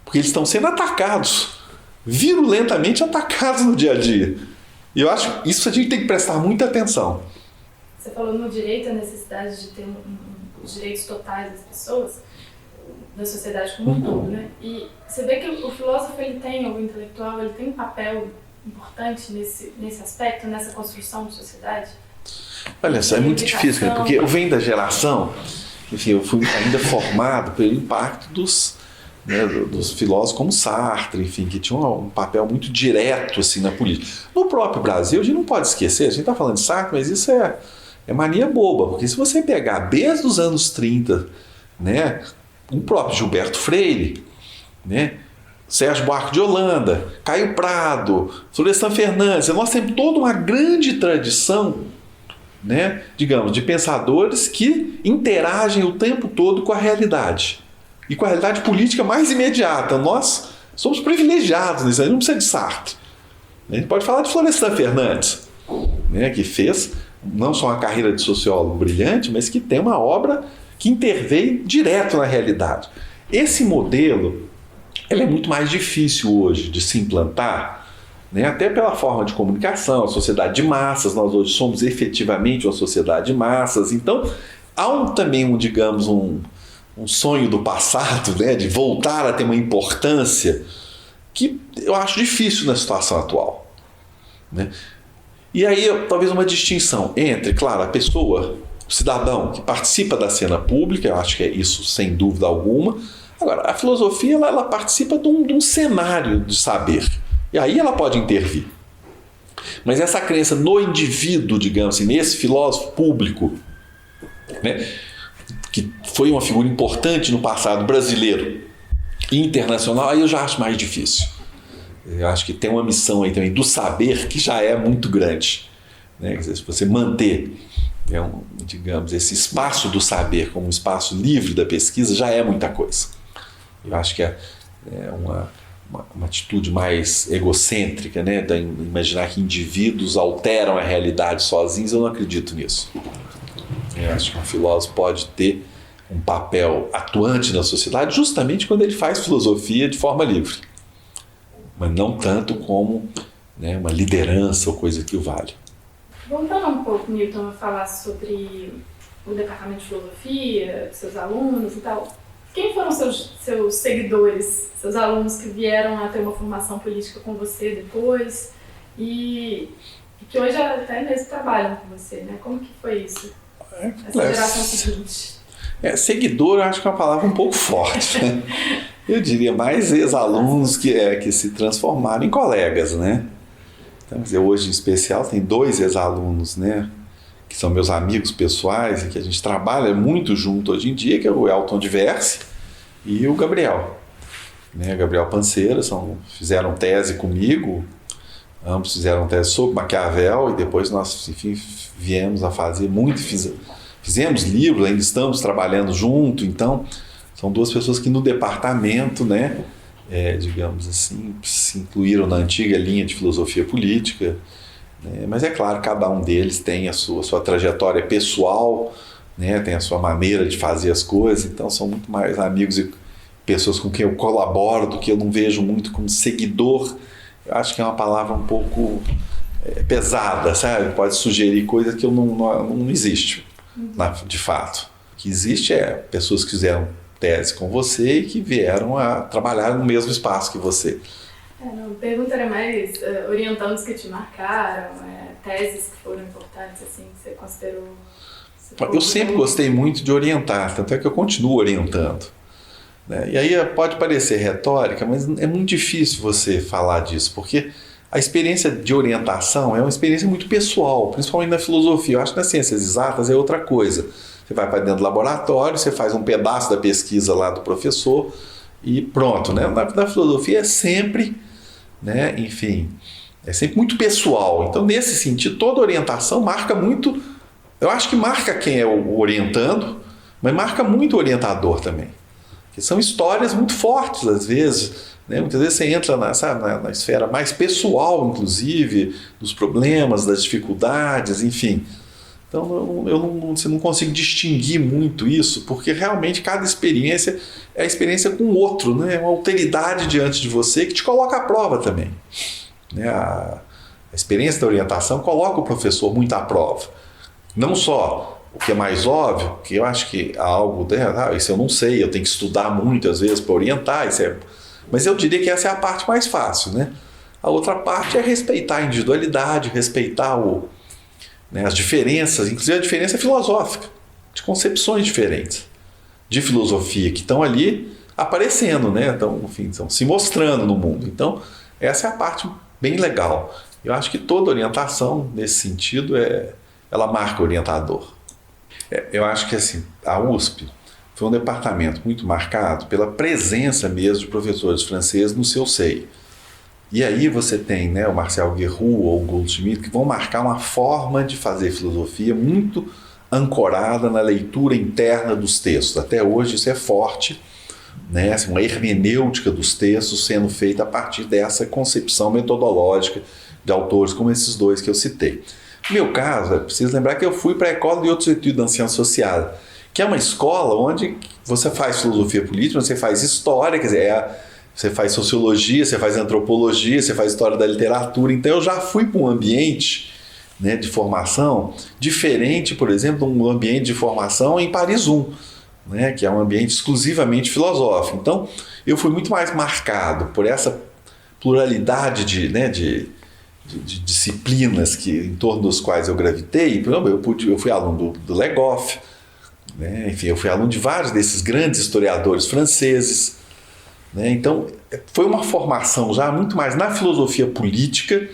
S1: porque eles estão sendo atacados, virulentamente atacados no dia a dia. E eu acho que isso a gente tem que prestar muita atenção.
S2: Você falou no direito, a necessidade de ter os direitos totais das pessoas, da sociedade como um todo, né? E você vê que o filósofo, ele tem, o intelectual, ele tem um papel importante nesse aspecto, nessa construção de sociedade?
S1: Olha só, é muito difícil, porque eu venho da geração, enfim, eu fui ainda formado pelo impacto dos filósofos como Sartre, enfim, que tinham um papel muito direto assim, na política. No próprio Brasil, a gente não pode esquecer, a gente está falando de Sartre, mas isso é mania boba, porque se você pegar desde os anos 30, né, o próprio Gilberto Freire, né, Sérgio Buarque de Holanda, Caio Prado, Florestan Fernandes, nós temos toda uma grande tradição, né, digamos, de pensadores que interagem o tempo todo com a realidade e com a realidade política mais imediata. Nós somos privilegiados nisso aí, não precisa de Sartre. A gente pode falar de Florestan Fernandes, né, que fez não só uma carreira de sociólogo brilhante, mas que tem uma obra que intervém direto na realidade. Esse modelo ele é muito mais difícil hoje de se implantar, né? Até pela forma de comunicação, a sociedade de massas, nós hoje somos efetivamente uma sociedade de massas, então há também digamos, um sonho do passado, né? De voltar a ter uma importância que eu acho difícil na situação atual, né? E aí talvez uma distinção entre, claro, a pessoa, o cidadão que participa da cena pública, eu acho que é isso sem dúvida alguma. Agora, a filosofia ela participa de um cenário de saber, e aí ela pode intervir. Mas essa crença no indivíduo, digamos assim, nesse filósofo público, né, que foi uma figura importante no passado brasileiro e internacional, aí eu já acho mais difícil. Eu acho que tem uma missão aí também do saber que já é muito grande, né? Quer dizer, se você manter, digamos, esse espaço do saber como um espaço livre da pesquisa, já é muita coisa. Eu acho que é uma atitude mais egocêntrica, né? De imaginar que indivíduos alteram a realidade sozinhos. Eu não acredito nisso. Eu acho que um filósofo pode ter um papel atuante na sociedade justamente quando ele faz filosofia de forma livre, mas não tanto como, né, uma liderança ou coisa que o vale.
S2: Voltando um pouco, Newton, a falar sobre o departamento de filosofia, seus alunos e tal, quem foram seus seguidores, seus alunos que vieram a ter uma formação política com você depois e que hoje até mesmo trabalham com você, né? Como que foi isso? Essa geração seguinte.
S1: Seguidor, eu acho que é uma palavra um pouco forte, né? Eu diria mais ex-alunos que se transformaram em colegas, né? Então, quer dizer, hoje em especial tem 2 ex-alunos, né, que são meus amigos pessoais e que a gente trabalha muito junto hoje em dia, que é o Elton Diversi, e o Gabriel. Né? Gabriel Panceira, fizeram tese comigo, ambos fizeram tese sobre Maquiavel, e depois nós, enfim, viemos a fazer muito, fizemos livros, ainda estamos trabalhando junto. Então, são duas pessoas que no departamento, né, digamos assim, se incluíram na antiga linha de filosofia política, né? Mas é claro, cada um deles tem a sua trajetória pessoal, né, tem a sua maneira de fazer as coisas, então são muito mais amigos e pessoas com quem eu colaboro do que eu não vejo muito como seguidor. Eu acho que é uma palavra um pouco pesada, sabe? Pode sugerir coisas que não existe, de fato. O que existe é pessoas que fizeram tese com você e que vieram a trabalhar no mesmo espaço que você.
S2: A pergunta era mais orientandos que te marcaram, teses que foram importantes, assim, que você considerou...
S1: Eu sempre gostei muito de orientar, tanto é que eu continuo orientando. Né? E aí pode parecer retórica, mas é muito difícil você falar disso, porque a experiência de orientação é uma experiência muito pessoal, principalmente na filosofia. Eu acho que nas ciências exatas é outra coisa. Você vai para dentro do laboratório, você faz um pedaço da pesquisa lá do professor e pronto. Né? Na filosofia é sempre, né, enfim, é sempre muito pessoal. Então, nesse sentido, toda orientação marca muito, eu acho que marca quem é o orientando, mas marca muito o orientador também. Que são histórias muito fortes, às vezes, né? Muitas vezes você entra na esfera mais pessoal, inclusive, dos problemas, das dificuldades, enfim. Então, você não consigo distinguir muito isso, porque realmente cada experiência é a experiência com o outro, né? É uma alteridade diante de você que te coloca à prova também. Né? A experiência da orientação coloca o professor muito à prova. Não só o que é mais óbvio, que eu acho que há algo, isso eu não sei, eu tenho que estudar muito às vezes para orientar, mas eu diria que essa é a parte mais fácil. Né? A outra parte é respeitar a individualidade, respeitar as diferenças, inclusive a diferença filosófica, de concepções diferentes de filosofia que estão ali aparecendo, né? Estão se mostrando no mundo. Então, essa é a parte bem legal. Eu acho que toda orientação, nesse sentido, ela marca o orientador. Eu acho que assim, a USP foi um departamento muito marcado pela presença mesmo de professores franceses no seu seio. E aí você tem, né, o Marcel Guerroux ou o Goldschmidt, que vão marcar uma forma de fazer filosofia muito ancorada na leitura interna dos textos. Até hoje isso é forte, né, assim, uma hermenêutica dos textos sendo feita a partir dessa concepção metodológica de autores como esses dois que eu citei. No meu caso, é preciso lembrar que eu fui para a École de Hautes Études d'Anciences Sociales, que é uma escola onde você faz filosofia política, você faz história, quer dizer, você faz sociologia, você faz antropologia, você faz história da literatura. Então eu já fui para um ambiente, né, de formação diferente, por exemplo, de um ambiente de formação em Paris I, né, que é um ambiente exclusivamente filosófico. Então eu fui muito mais marcado por essa pluralidade de disciplinas em torno dos quais eu gravitei. Eu fui aluno do Legoff, né, enfim, eu fui aluno de vários desses grandes historiadores franceses. Né? Então, foi uma formação já muito mais na filosofia política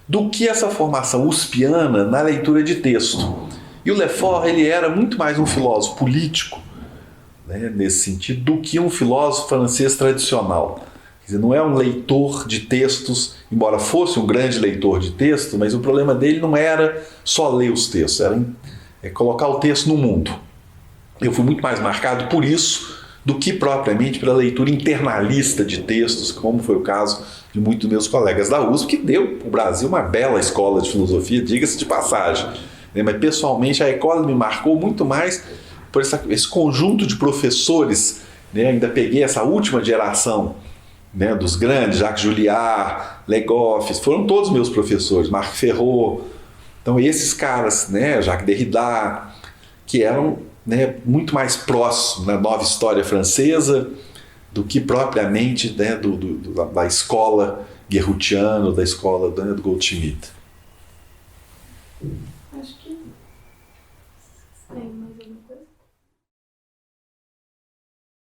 S1: do que essa formação uspiana na leitura de texto. E o Lefort, ele era muito mais um filósofo político, né, nesse sentido, do que um filósofo francês tradicional. Quer dizer, não é um leitor de textos, embora fosse um grande leitor de texto, mas o problema dele não era só ler os textos, era colocar o texto no mundo. Eu fui muito mais marcado por isso do que propriamente pela leitura internalista de textos, como foi o caso de muitos dos meus colegas da USP, que deu para o Brasil uma bela escola de filosofia, diga-se de passagem. Mas pessoalmente a escola me marcou muito mais por esse conjunto de professores, né? Ainda peguei essa última geração, né, dos grandes, Jacques Julliard, Legoff, foram todos meus professores, Marc Ferraud. Então esses caras, né, Jacques Derrida, que eram, né, muito mais próximos da nova história francesa do que propriamente, né, da escola guerroutiana, da escola do Goldschmidt.
S2: Acho que tem mais alguma coisa?